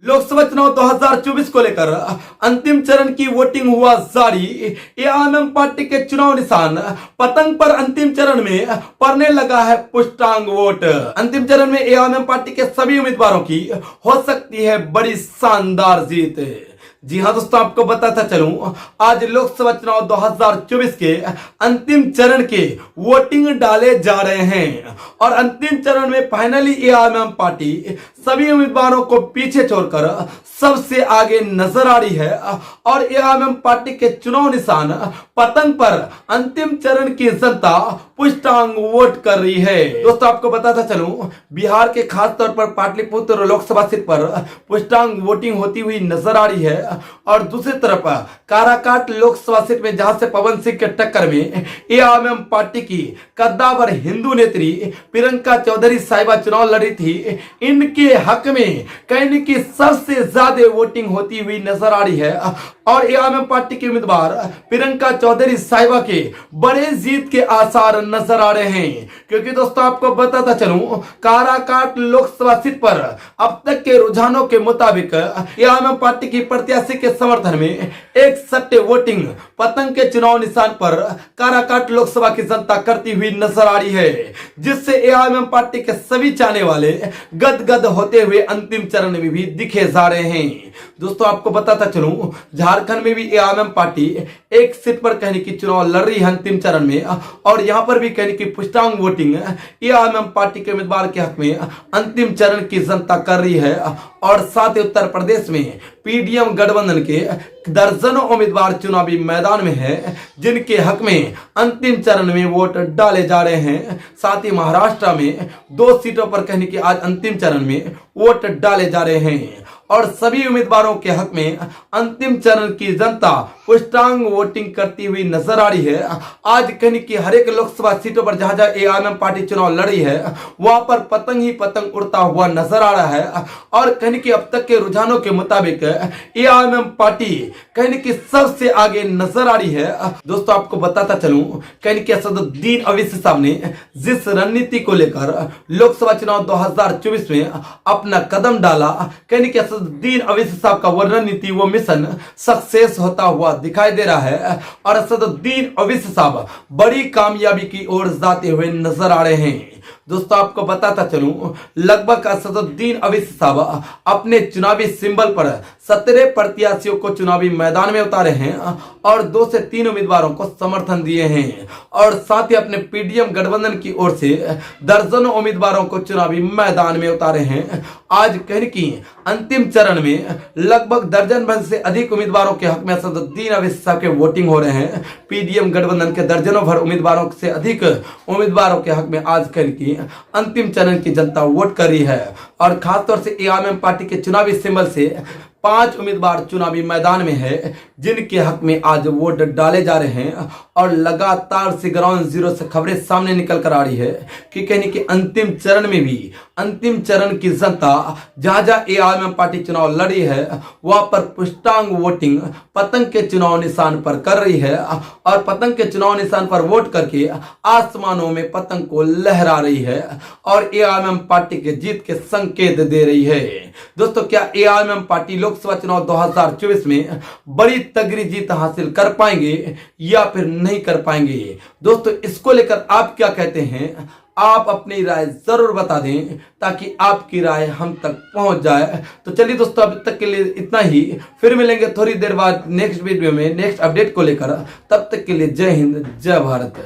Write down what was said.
लोकसभा चुनाव 2024 को लेकर अंतिम चरण की वोटिंग हुआ जारी। एआईएमआईएम पार्टी के चुनाव निशान पतंग पर अंतिम चरण में पड़ने लगा है पुष्टांग वोट। अंतिम चरण में एआईएमआईएम पार्टी के सभी उम्मीदवारों की हो सकती है बड़ी शानदार जीत। जी हां दोस्तों, आपको बताता चलूं, आज लोकसभा चुनाव 2024 के अंतिम चरण के वोटिंग डाले जा रहे हैं और अंतिम चरण में फाइनली एआईएमआईएम पार्टी सभी उम्मीदवारों को पीछे छोड़कर सबसे आगे नजर आ रही है और एआईएमआईएम पार्टी के चुनाव निशान पतंग पर अंतिम चरण की जनता पुष्टांग वोट कर रही है। दोस्तों, आपको बताता चलूं, बिहार के खास तौर पर पाटलिपुत्र लोकसभा सीट पर पुष्टांग वोटिंग होती हुई नजर आ रही है और दूसरी तरफ काराकाट लोकसभा सीट में जहां से पवन सिंह के टक्कर में एआईएमआईएम पार्टी की कद्दावर हिंदू नेत्री प्रियंका चौधरी साहिबा चुनाव लड़ी थी, इनके हक में कहीं की सबसे ज्यादा वोटिंग होती हुई नजर आ रही है और एआईएमआईएम पार्टी के उम्मीदवार प्रियंका चौधरी साहिबा के बड़े जीत के आसार नजर आ रहे हैं। क्योंकि दोस्तों, आपको बताता चलूं, काराकाट लोकसभा सीट पर अब तक के रुझानों के मुताबिक एआईएमआईएम पार्टी की प्रत्याशी के समर्थन में एक सट्टे वोटिंग पतंग के चुनाव निशान पर काराकाट लोकसभा की जनता करती हुई नजर आ रही है, जिससे एआईएमआईएम पार्टी के सभी चाहने वाले गदगद होते हुए अंतिम चरण में भी दिखे जा रहे हैं। दोस्तों, आपको बताता चलूं, झारखंड में भी एआईएमआईएम पार्टी एक सीट पर कहने की चुनाव लड़ रही है अंतिम चरण में और यहां पर भी कहने की पुष्टांग वोटिंग एआईएमआईएम पार्टी के उम्मीदवार के हक में अंतिम चरण की जनता कर रही है और साथ ही उत्तर प्रदेश में पीडीएम गठबंधन के दर्जनों उम्मीदवार चुनावी मैदान में हैं, जिनके हक में अंतिम चरण में वोट डाले जा रहे हैं। साथ ही महाराष्ट्र में 2 सीटों पर कहने की आज अंतिम चरण में वोट डाले जा रहे हैं और सभी उम्मीदवारों के हक में अंतिम चरण की जनता पुष्टांग वोटिंग करती हुई नजर आ रही है। आज कहने की हर एक लोकसभा सीटों पर जहां जहां एआईएमआईएम पार्टी चुनाव लड़ी है वहां पर पतंग ही पतंग उड़ता हुआ नजर आ रहा है और कहने की अब तक के रुझानों के मुताबिक एआईएमआईएम पार्टी कहने की सबसे आगे नजर आ रही है। दोस्तों, आपको बताता चलूं, कहने की असदुद्दीन ओवैसी साहब ने जिस रणनीति को लेकर लोकसभा चुनाव 2024 में अपना कदम डाला, कहने की असदुद्दीन ओवैसी साहब का वो रणनीति, वो मिशन सक्सेस होता हुआ दिखाई दे रहा है और असदुद्दीन ओवैसी साहब बड़ी कामयाबी की ओर जाते हुए नजर आ रहे हैं। दोस्तों, आपको बताता चलूं, लगभग असदुद्दीन ओवैसी साहब अपने चुनावी सिंबल पर 17 प्रत्याशियों को चुनावी मैदान में उतारे हैं और 2 से 3 उम्मीदवारों को समर्थन दिए हैं और साथ ही अपने पीडीएम गठबंधन की ओर से दर्जनों उम्मीदवारों को चुनावी मैदान में उतारे हैं। आज कहने की अंतिम चरण में लगभग दर्जन भर से अधिक उम्मीदवारों के हक में असदुद्दीन ओवैसी साहब के वोटिंग हो रहे हैं। पीडीएम गठबंधन के दर्जनों भर उम्मीदवारों से अधिक उम्मीदवारों के हक में आज कहने की अंतिम चरण की जनता वोट कर रही है और खासतौर से एआईएमआईएम पार्टी के चुनावी सिंबल से 5 उम्मीदवार चुनावी मैदान में है, जिनके हक में आज वोट डाले जा रहे हैं और लगातार से ग्राउंड जीरो से खबरें सामने निकल कर आ रही है कि कहने की अंतिम चरण में भी अंतिम चरण की जनता जहां जहां एआईएमआईएम पार्टी चुनाव लड़ी है वहां पर पुष्टांग वोटिंग पतंग के चुनाव निशान पर कर रही है और पतंग के चुनाव निशान पर वोट करके आसमानों में पतंग को लहरा रही है और एआईएमआईएम पार्टी के जीत के संकेत दे रही है। दोस्तों, क्या एआईएमआईएम पार्टी लोकसभा चुनाव 2024 में बड़ी तगड़ी जीत हासिल कर पाएंगे या फिर नहीं कर पाएंगे? दोस्तों, इसको लेकर आप क्या कहते हैं? आप अपनी राय जरूर बता दें ताकि आपकी राय हम तक पहुंच जाए। तो चलिए दोस्तों, अभी तक के लिए इतना ही, फिर मिलेंगे थोड़ी देर बाद नेक्स्ट वीडियो में नेक्स्ट अपडेट को लेकर। तब तक के लिए जय हिंद, जय भारत।